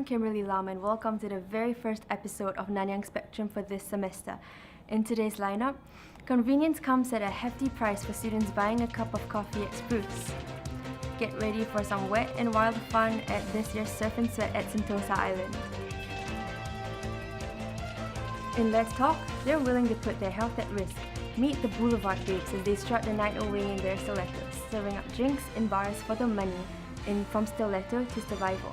Kimberly Lam and welcome to the very first episode of Nanyang Spectrum for this semester. In today's lineup, convenience comes at a hefty price for students buying a cup of coffee at Spruce. Get ready for some wet and wild fun at this year's Surf and Sweat at Sentosa Island. In Let's Talk, they're willing to put their health at risk. Meet the Boulevard Babes as they strut the night away in their stilettos, serving up drinks in bars for the money, from stiletto to survival.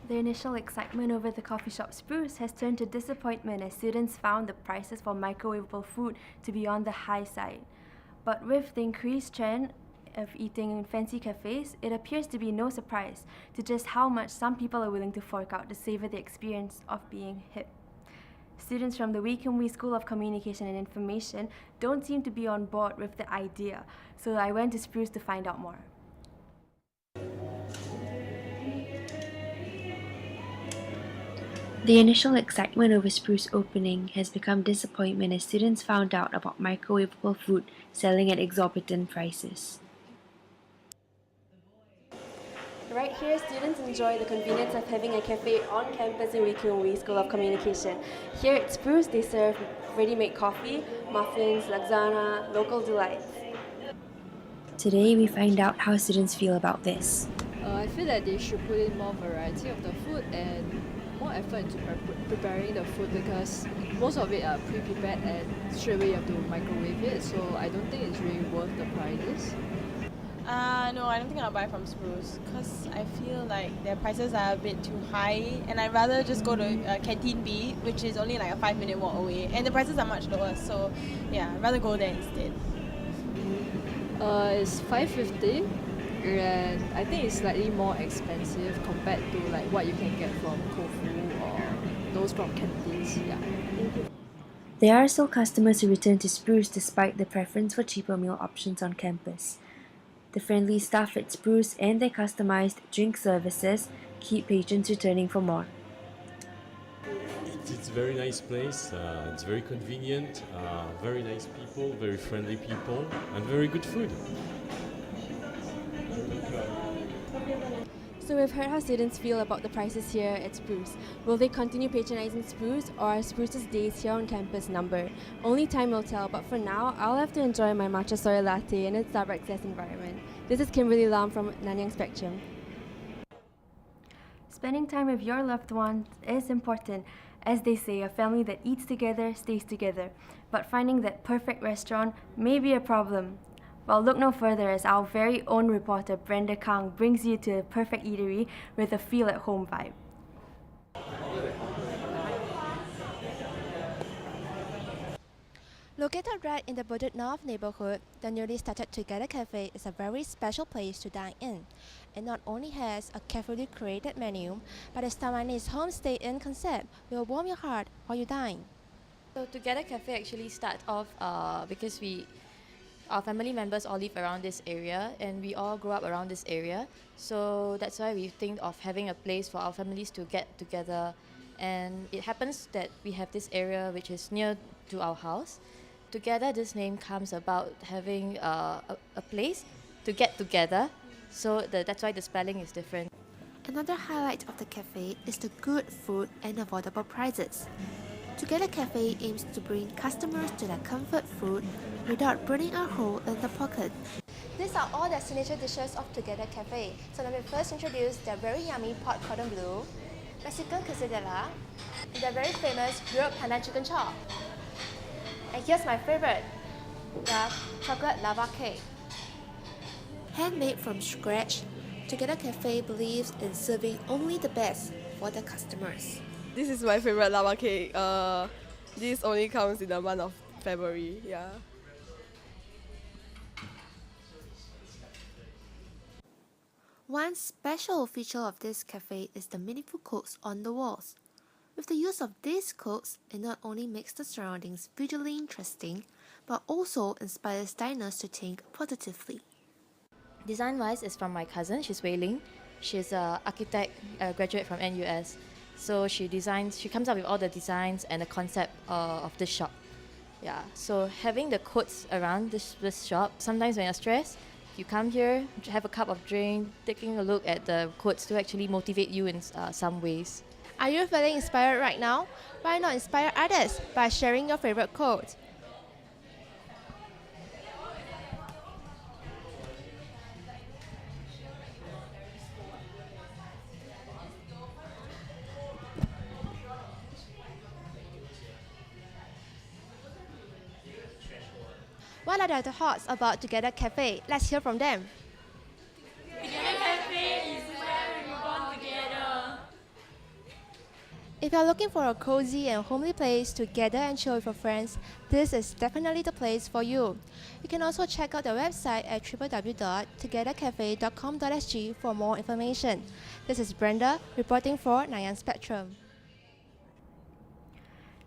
The initial excitement over the coffee shop Spruce has turned to disappointment as students found the prices for microwavable food to be on the high side. But with the increased trend of eating in fancy cafes, it appears to be no surprise to just how much some people are willing to fork out to savor the experience of being hip. Students from the Wee Kim Wee School of Communication and Information don't seem to be on board with the idea, so I went to Spruce to find out more. The initial excitement over Spruce opening has become disappointment as students found out about microwavable food selling at exorbitant prices. Right here, students enjoy the convenience of having a cafe on campus in Wee Kim Wee School of Communication. Here at Spruce, they serve ready-made coffee, muffins, lasagna, local delights. Today, we find out how students feel about this. I feel that they should put in more variety of the food and more effort into preparing the food because most of it are pre-prepared and straight away you have to microwave it, so I don't think it's really worth the prices. No, I don't think I'll buy from Spruce because I feel like their prices are a bit too high and I'd rather just go to Canteen B, which is only like a 5-minute walk away, and the prices are much lower, so yeah, I'd rather go there instead. It's $5.50 and I think it's slightly more expensive compared to like what you can get from Kofu or those from canteens. Yeah. There are still customers who return to Spruce despite the preference for cheaper meal options on campus. The friendly staff at Spruce and their customized drink services keep patrons returning for more. It's a very nice place, it's very convenient, very nice people, very friendly people, and very good food. So we've heard how students feel about the prices here at Spruce. Will they continue patronizing Spruce, or are Spruce's days here on campus numbered? Only time will tell, but for now, I'll have to enjoy my matcha soy latte in its Starbucks environment. This is Kimberly Lam from Nanyang Spectrum. Spending time with your loved ones is important. As they say, a family that eats together stays together. But finding that perfect restaurant may be a problem. Well, look no further as our very own reporter Brenda Kang brings you to a perfect eatery with a feel-at-home vibe. Located right in the Budget North neighborhood, the newly started Together Cafe is a very special place to dine in. It not only has a carefully curated menu, but its Taiwanese homestay-in concept will warm your heart while you dine. So Together Cafe actually starts off because our family members all live around this area and we all grew up around this area. So that's why we think of having a place for our families to get together. And it happens that we have this area which is near to our house. Together, this name comes about having a place to get together. So that's why the spelling is different. Another highlight of the cafe is the good food and affordable prices. Together Cafe aims to bring customers to their comfort food without burning a hole in the pocket. These are all the signature dishes of Together Cafe. So let me first introduce their very yummy pot cordon bleu, Mexican quesadilla, and their very famous grilled pandan chicken chop. And here's my favorite, the chocolate lava cake. Handmade from scratch, Together Cafe believes in serving only the best for the customers. This is my favorite lava cake. This only comes in the month of February. Yeah. One special feature of this cafe is the meaningful quotes on the walls. With the use of these quotes, it not only makes the surroundings visually interesting, but also inspires diners to think positively. Design-wise, it's from my cousin. She's Wei Ling. She's an architect, a graduate from NUS. So she comes up with all the designs and the concept of this shop. Yeah. So having the quotes around this shop, sometimes when you're stressed, you come here, have a cup of drink, taking a look at the quotes to actually motivate you in some ways. Are you feeling inspired right now? Why not inspire others by sharing your favorite quote? What are their thoughts about Together Cafe? Let's hear from them. If you're looking for a cozy and homely place to gather and chill with your friends, this is definitely the place for you. You can also check out their website at www.togethercafe.com.sg for more information. This is Brenda reporting for Nanyang Spectrum.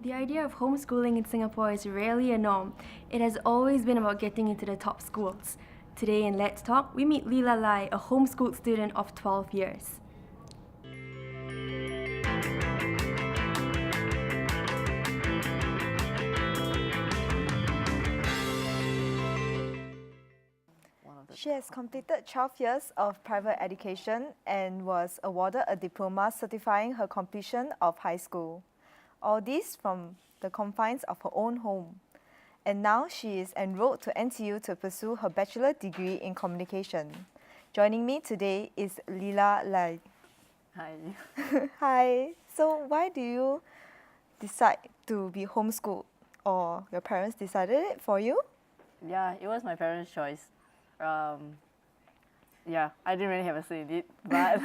The idea of homeschooling in Singapore is rarely a norm. It has always been about getting into the top schools. Today in Let's Talk, we meet Leela Lai, a homeschooled student of 12 years. She has completed 12 years of private education and was awarded a diploma certifying her completion of high school. All this from the confines of her own home. And now she is enrolled to NTU to pursue her bachelor degree in communication. Joining me today is Leela Lai. Hi. Hi. So why do you decide to be homeschooled, or your parents decided it for you? Yeah, it was my parents' choice. Yeah, I didn't really have a say in it, but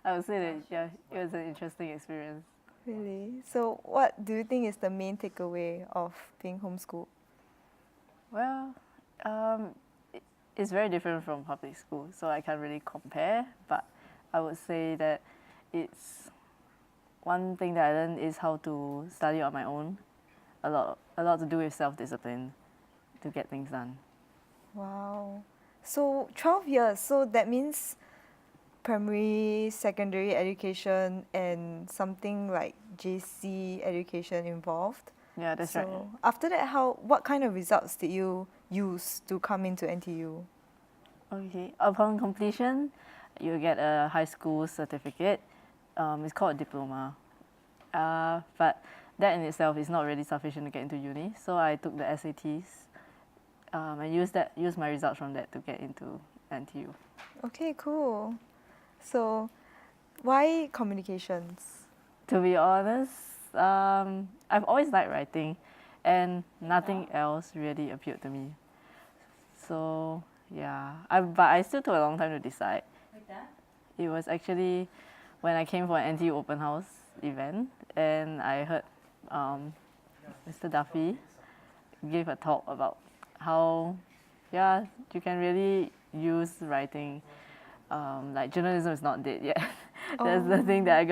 I would say that yeah, it was an interesting experience. Really? So what do you think is the main takeaway of being homeschooled? Well, it's very different from public school, so I can't really compare, but I would say that it's one thing that I learned is how to study on my own. A lot to do with self-discipline to get things done. Wow. So 12 years, so that means primary, secondary education and something like JC education involved. Yeah, that's right. So after that, what kind of results did you use to come into NTU? Okay, upon completion, you get a high school certificate. It's called a diploma. But that in itself is not really sufficient to get into uni. So I took the SATs and used my results from that to get into NTU. Okay, cool. So why communications? To be honest, I've always liked writing, and nothing else really appealed to me. So yeah, but I still took a long time to decide. Like that? It was actually when I came for an NTU open house event, and I heard Mr. Duffy give a talk about how you can really use writing. Like journalism is not dead yet. That's the thing that I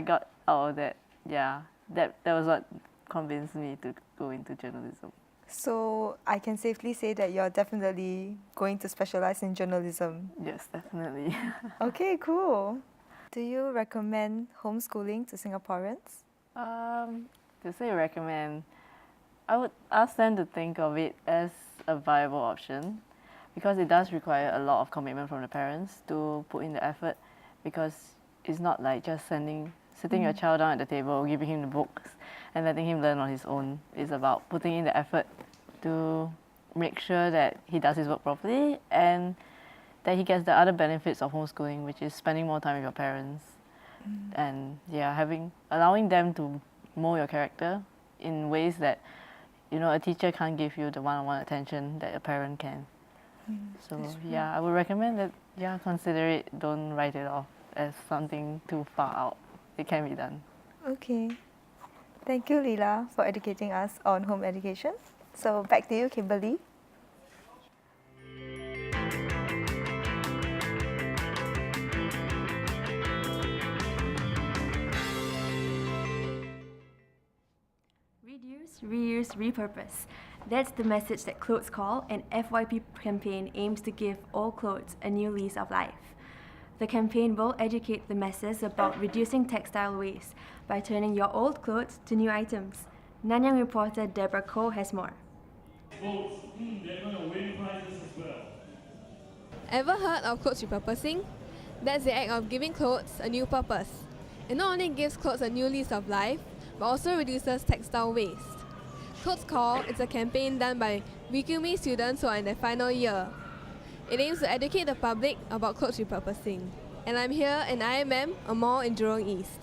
got out of that. Yeah, that was what convinced me to go into journalism. So I can safely say that you're definitely going to specialize in journalism. Yes, definitely. Okay, cool. Do you recommend homeschooling to Singaporeans? To say recommend, I would ask them to think of it as a viable option, because it does require a lot of commitment from the parents to put in the effort, because it's not like just sitting your child down at the table, giving him the books and letting him learn on his own. It's about putting in the effort to make sure that he does his work properly and that he gets the other benefits of homeschooling, which is spending more time with your parents and allowing them to mold your character in ways that a teacher can't give you the one-on-one attention that a parent can. So I would recommend that consider it. Don't write it off as something too far out. It can be done. Okay. Thank you, Leela, for educating us on home education. So back to you, Kimberly. Reuse, repurpose. That's the message that Clothes Call, an FYP campaign, aims to give all clothes a new lease of life. The campaign will educate the masses about reducing textile waste by turning your old clothes to new items. Nanyang reporter Deborah Koh has more. Folks, they're going to win prizes as well. Ever heard of clothes repurposing? That's the act of giving clothes a new purpose. It not only gives clothes a new lease of life, but also reduces textile waste. Clothes Call is a campaign done by VQME students who are in their final year. It aims to educate the public about clothes repurposing. And I'm here in IMM, a mall in Jurong East.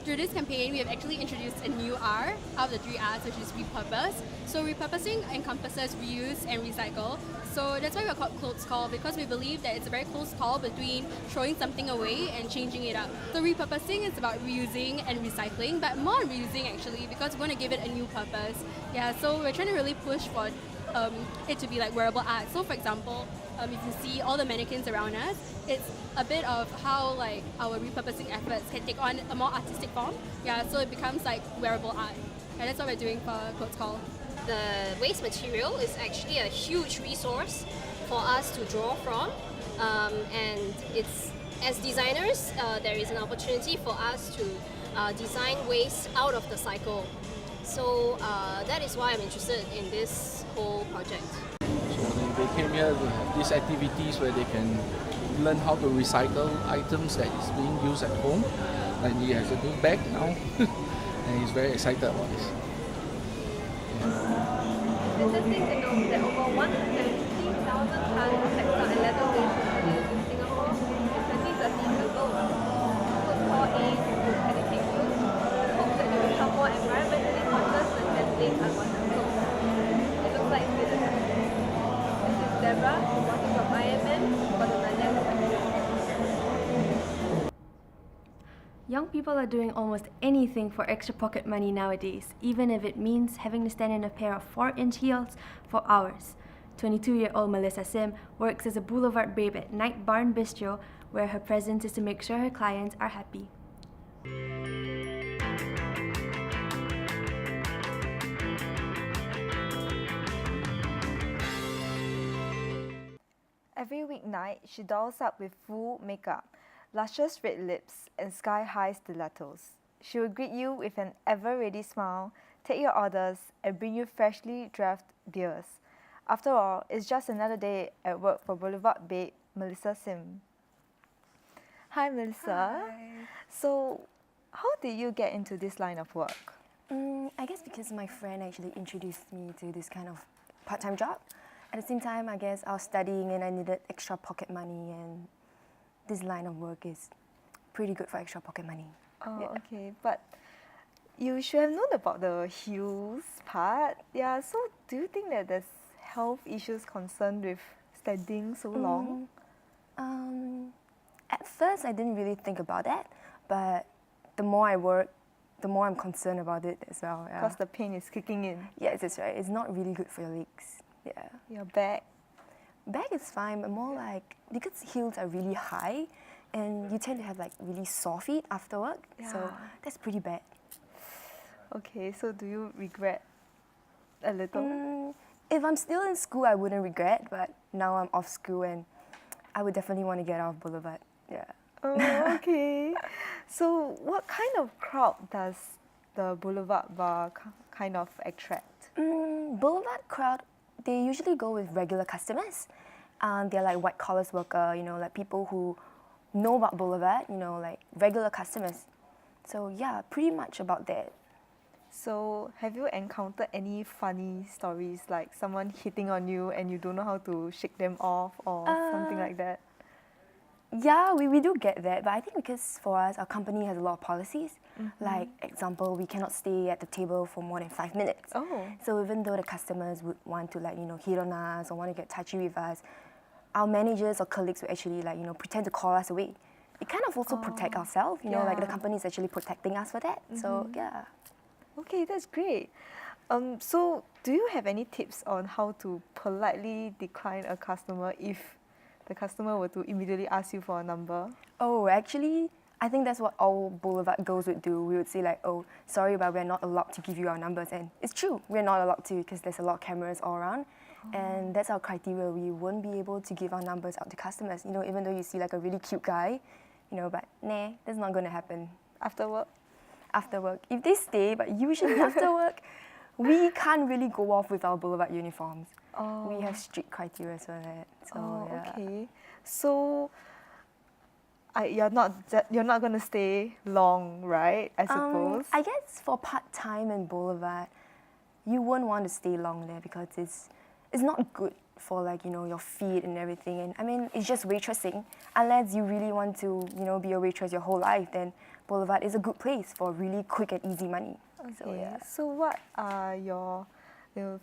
Through this campaign, we have actually introduced a new R out of the 3 R's, which is repurpose. So repurposing encompasses reuse and recycle. So that's why we're called Clothes Call, because we believe that it's a very close call between throwing something away and changing it up. So repurposing is about reusing and recycling, but more reusing actually, because we want to give it a new purpose. Yeah, so we're trying to really push for it to be like wearable art. So for example, you can see all the mannequins around us. It's a bit of how like our repurposing efforts can take on a more artistic form. Yeah, so it becomes like wearable art. And that's what we're doing for Clothes Call. The waste material is actually a huge resource for us to draw from. And it's, as designers, there is an opportunity for us to design waste out of the cycle. So that is why I'm interested in this whole project. So they came here to have these activities where they can learn how to recycle items that is being used at home. And he has a new bag now, and he's very excited about this. It's interesting to note that over 150,000 tons of textile and leather waste is produced in Singapore in 2013 alone. Clothes Call aims to educate youth in hopes that they become more environmentally conscious and eliminate unwanted clothes. It looks like it's been a success. This is Deborah, reporting from IMM for the Nanyang section. Young people are doing almost anything for extra pocket money nowadays, even if it means having to stand in a pair of 4-inch heels for hours. 22-year-old Melissa Sim works as a Boulevard Babe at Night Barn Bistro, where her presence is to make sure her clients are happy. Every weeknight, she dolls up with full makeup, luscious red lips, and sky-high stilettos. She will greet you with an ever-ready smile, take your orders, and bring you freshly dressed deals. After all, it's just another day at work for Boulevard Babe, Melissa Sim. Hi, Melissa. Hi. So, how did you get into this line of work? I guess because my friend actually introduced me to this kind of part-time job. At the same time, I guess I was studying and I needed extra pocket money, and this line of work is pretty good for extra pocket money. Oh, yeah. okay. But you should have known about the heels part. Yeah, so do you think that there's health issues concerned with standing so long? At first, I didn't really think about that, but the more I work, the more I'm concerned about it as well. Yeah. Because the pain is kicking in. Yes, that's right. It's not really good for your legs. Yeah. Your back? Back is fine, but more like, because heels are really high, and you tend to have like really sore feet after work, so that's pretty bad. Okay, so do you regret a little? If I'm still in school, I wouldn't regret, but now I'm off school and I would definitely want to get off Boulevard. Yeah. Oh, okay. So what kind of crowd does the Boulevard Bar kind of attract? Boulevard crowd, they usually go with regular customers. They're like white collar worker, you know, like people who know about Boulevard, you know, like regular customers. So yeah, pretty much about that. So have you encountered any funny stories, like someone hitting on you and you don't know how to shake them off or something like that? Yeah, we do get that, but I think because for us, our company has a lot of policies. Like, example, we cannot stay at the table for more than 5 minutes. Oh. So even though the customers would want to, like, you know, hit on us or want to get touchy with us, our managers or colleagues will actually, like, you know, pretend to call us away. It kind of also protect ourselves, you know, like the company is actually protecting us for that. So, yeah. Okay, that's great. So do you have any tips on how to politely decline a customer if the customer were to immediately ask you for a number? Oh, actually, I think that's what all Boulevard girls would do. We would say like, oh, sorry, but we're not allowed to give you our numbers. And it's true, we're not allowed to because there's a lot of cameras all around. And that's our criteria. We won't be able to give our numbers out to customers. You know, even though you see like a really cute guy, you know, but nah, that's not going to happen. After work? After work. If they stay, but usually after work, we can't really go off with our Boulevard uniforms. We have strict criteria for that. So yeah. Okay. So you're not gonna stay long, right? I suppose. I guess for part-time in Boulevard, you won't want to stay long there because it's not good for, like, you know, your feet and everything. And I mean, it's just waitressing. Unless you really want to, you know, be a waitress your whole life, then Boulevard is a good place for really quick and easy money. Okay. So yeah. So what are your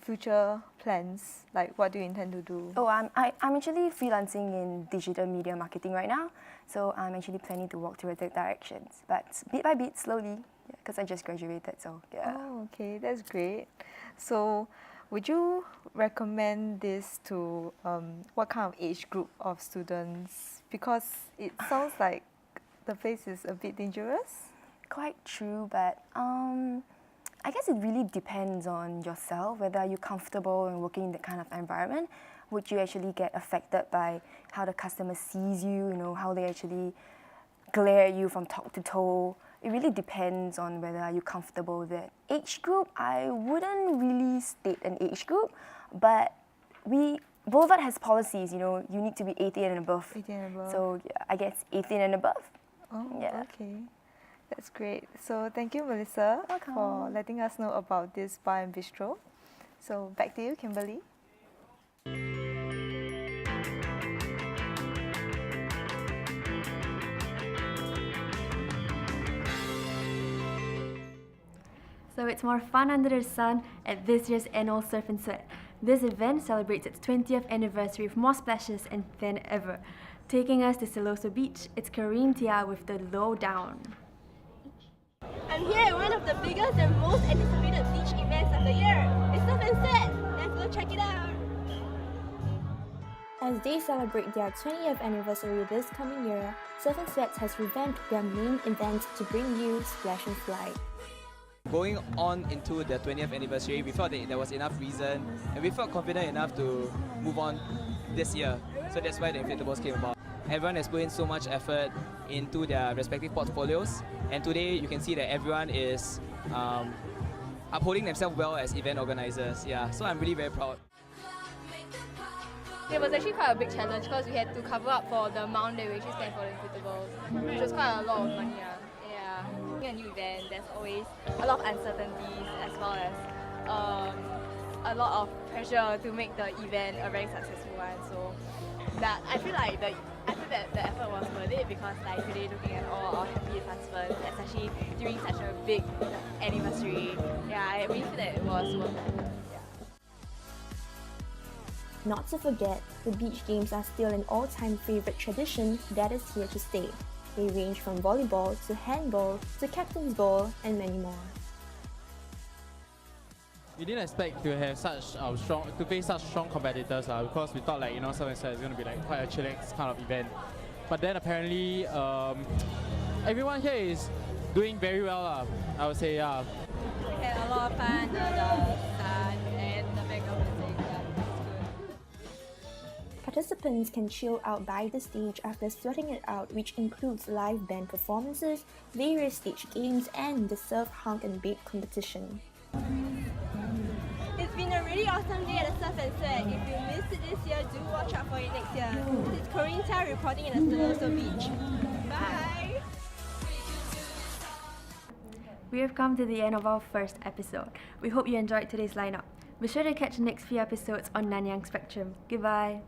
future plans? Like, what do you intend to do? Oh, I'm actually freelancing in digital media marketing right now. So I'm actually planning to walk towards that directions, but bit by bit, slowly, because I just graduated. So yeah. Oh, okay, that's great. So, would you recommend this to what kind of age group of students? Because it sounds like the place is a bit dangerous. Quite true, but I guess it really depends on yourself, whether you're comfortable in working in that kind of environment. Would you actually get affected by how the customer sees you, you know, how they actually glare at you from top to toe? It really depends on whether you're comfortable with that. Age group, I wouldn't really state an age group, but Boulevard has policies, you know, you need to be 18 and above. 18 and above. So yeah, I guess 18 and above. Oh, yeah. Okay. That's great. So thank you, Melissa, for letting us know about this bar and bistro. So back to you, Kimberly. So it's more fun under the sun at this year's annual Surf and Sweat. This event celebrates its 20th anniversary with more splashes and than ever. Taking us to Siloso Beach, it's Kareem Tia with the Lowdown. I'm here at one of the biggest and most anticipated beach events of the year. It's Surf and Sweat. Let's go check it out. As they celebrate their 20th anniversary this coming year, Surf and Sweat has revamped their main event to bring you Splash and Slide. Going on into the 20th anniversary, we felt that there was enough reason and we felt confident enough to move on this year. So that's why the inflatables came about. Everyone has put in so much effort into their respective portfolios, and today you can see that everyone is upholding themselves well as event organizers. Yeah, so I'm really very proud. It was actually quite a big challenge because we had to cover up for the amount that we actually spent for the inflatables, which was quite a lot of money. Yeah. Being a new event, there's always a lot of uncertainties as well as a lot of pressure to make the event a very successful one. So that I feel that the effort was worth it because, like, today, looking at all our happy participants, especially during such a big anniversary, yeah, I really feel that it was worth it. Not to forget, the beach games are still an all-time favorite tradition that is here to stay. They range from volleyball to handball to captain's ball and many more. We didn't expect to have face such strong competitors because we thought, like, you know, Surf and Sweat is going to be like quite a chillax kind of event. But then apparently everyone here is doing very well, I would say. Yeah. We had a lot of fun under the sun and the background music. Yeah, it's good. Participants can chill out by the stage after sweating it out, which includes live band performances, various stage games, and the Surf, Hunk and Babe competition. It's been a really awesome day at the Surf and Sweat. If you missed it this year, do watch out for it next year. This is Corinne Tia reporting in the Siloso Beach. Bye! We have come to the end of our first episode. We hope you enjoyed today's lineup. Be sure to catch the next few episodes on Nanyang Spectrum. Goodbye!